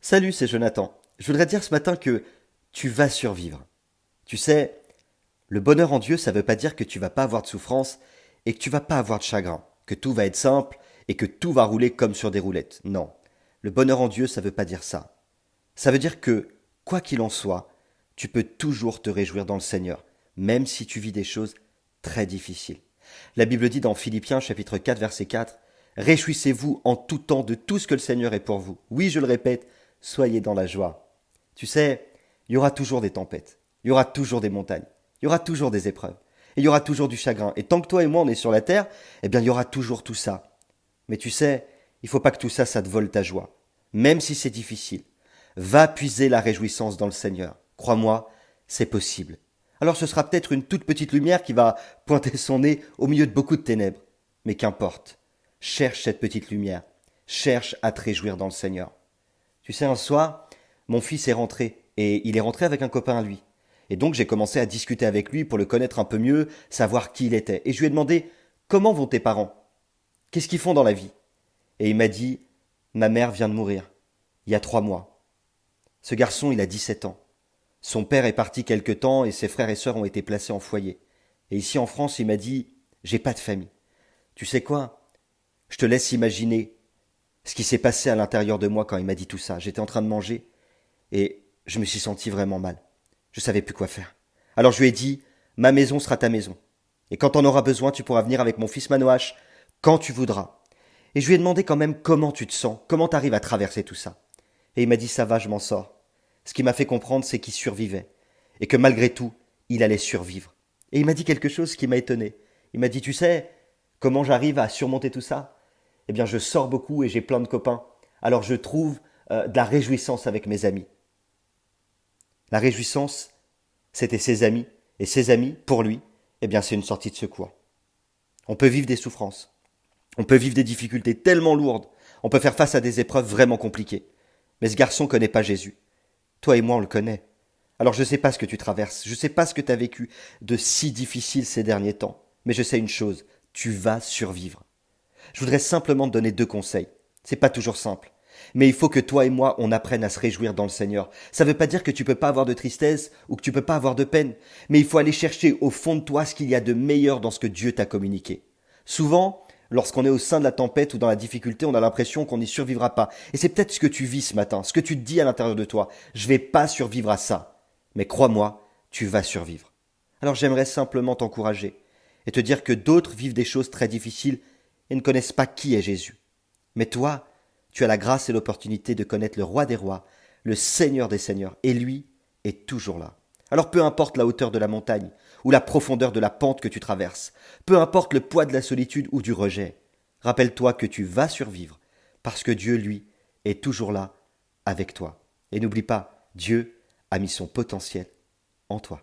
Salut, c'est Jonathan. Je voudrais te dire ce matin que tu vas survivre. Tu sais, le bonheur en Dieu, ça veut pas dire que tu vas pas avoir de souffrance et que tu vas pas avoir de chagrin, que tout va être simple et que tout va rouler comme sur des roulettes. Non. Le bonheur en Dieu, ça veut pas dire ça. Ça veut dire que, quoi qu'il en soit, tu peux toujours te réjouir dans le Seigneur, même si tu vis des choses très difficiles. La Bible dit dans Philippiens chapitre 4 verset 4, réjouissez-vous en tout temps de tout ce que le Seigneur est pour vous. Oui, je le répète, soyez dans la joie. Tu sais, il y aura toujours des tempêtes, il y aura toujours des montagnes, il y aura toujours des épreuves, et il y aura toujours du chagrin. Et tant que toi et moi on est sur la terre, eh bien il y aura toujours tout ça. Mais tu sais, il faut pas que tout ça, ça te vole ta joie. Même si c'est difficile. Va puiser la réjouissance dans le Seigneur. Crois-moi, c'est possible. Alors ce sera peut-être une toute petite lumière qui va pointer son nez au milieu de beaucoup de ténèbres. Mais qu'importe. Cherche cette petite lumière. Cherche à te réjouir dans le Seigneur. Tu sais, un soir, mon fils est rentré. Et il est rentré avec un copain à lui. Et donc j'ai commencé à discuter avec lui pour le connaître un peu mieux, savoir qui il était. Et je lui ai demandé, comment vont tes parents? Qu'est-ce qu'ils font dans la vie? Et il m'a dit, ma mère vient de mourir, il y a 3 mois. Ce garçon, il a 17 ans. Son père est parti quelque temps et ses frères et sœurs ont été placés en foyer. Et ici en France, il m'a dit, j'ai pas de famille. Tu sais quoi? Je te laisse imaginer ce qui s'est passé à l'intérieur de moi quand il m'a dit tout ça. J'étais en train de manger et je me suis senti vraiment mal. Je savais plus quoi faire. Alors je lui ai dit, ma maison sera ta maison. Et quand on aura besoin, tu pourras venir avec mon fils Manoach quand tu voudras. Et je lui ai demandé quand même comment tu te sens, comment t'arrives à traverser tout ça. Et il m'a dit ça va, je m'en sors. Ce qui m'a fait comprendre, c'est qu'il survivait. Et que malgré tout, il allait survivre. Et il m'a dit quelque chose qui m'a étonné. Il m'a dit, tu sais, comment j'arrive à surmonter tout ça? Eh bien, je sors beaucoup et j'ai plein de copains. Alors je trouve de la réjouissance avec mes amis. La réjouissance, c'était ses amis. Et ses amis, pour lui, eh bien, c'est une sortie de secours. On peut vivre des souffrances. On peut vivre des difficultés tellement lourdes. On peut faire face à des épreuves vraiment compliquées. Mais ce garçon connaît pas Jésus. Toi et moi, on le connaît. Alors je ne sais pas ce que tu traverses, je ne sais pas ce que tu as vécu de si difficile ces derniers temps, mais je sais une chose, tu vas survivre. Je voudrais simplement te donner 2 conseils. C'est pas toujours simple. Mais il faut que toi et moi, on apprenne à se réjouir dans le Seigneur. Ça ne veut pas dire que tu peux pas avoir de tristesse ou que tu peux pas avoir de peine, mais il faut aller chercher au fond de toi ce qu'il y a de meilleur dans ce que Dieu t'a communiqué. Souvent, lorsqu'on est au sein de la tempête ou dans la difficulté, on a l'impression qu'on n'y survivra pas. Et c'est peut-être ce que tu vis ce matin, ce que tu te dis à l'intérieur de toi. Je vais pas survivre à ça. Mais crois-moi, tu vas survivre. Alors j'aimerais simplement t'encourager et te dire que d'autres vivent des choses très difficiles et ne connaissent pas qui est Jésus. Mais toi, tu as la grâce et l'opportunité de connaître le roi des rois, le Seigneur des seigneurs, et lui est toujours là. Alors peu importe la hauteur de la montagne, ou la profondeur de la pente que tu traverses, peu importe le poids de la solitude ou du rejet, rappelle-toi que tu vas survivre, parce que Dieu, lui, est toujours là avec toi. Et n'oublie pas, Dieu a mis son potentiel en toi.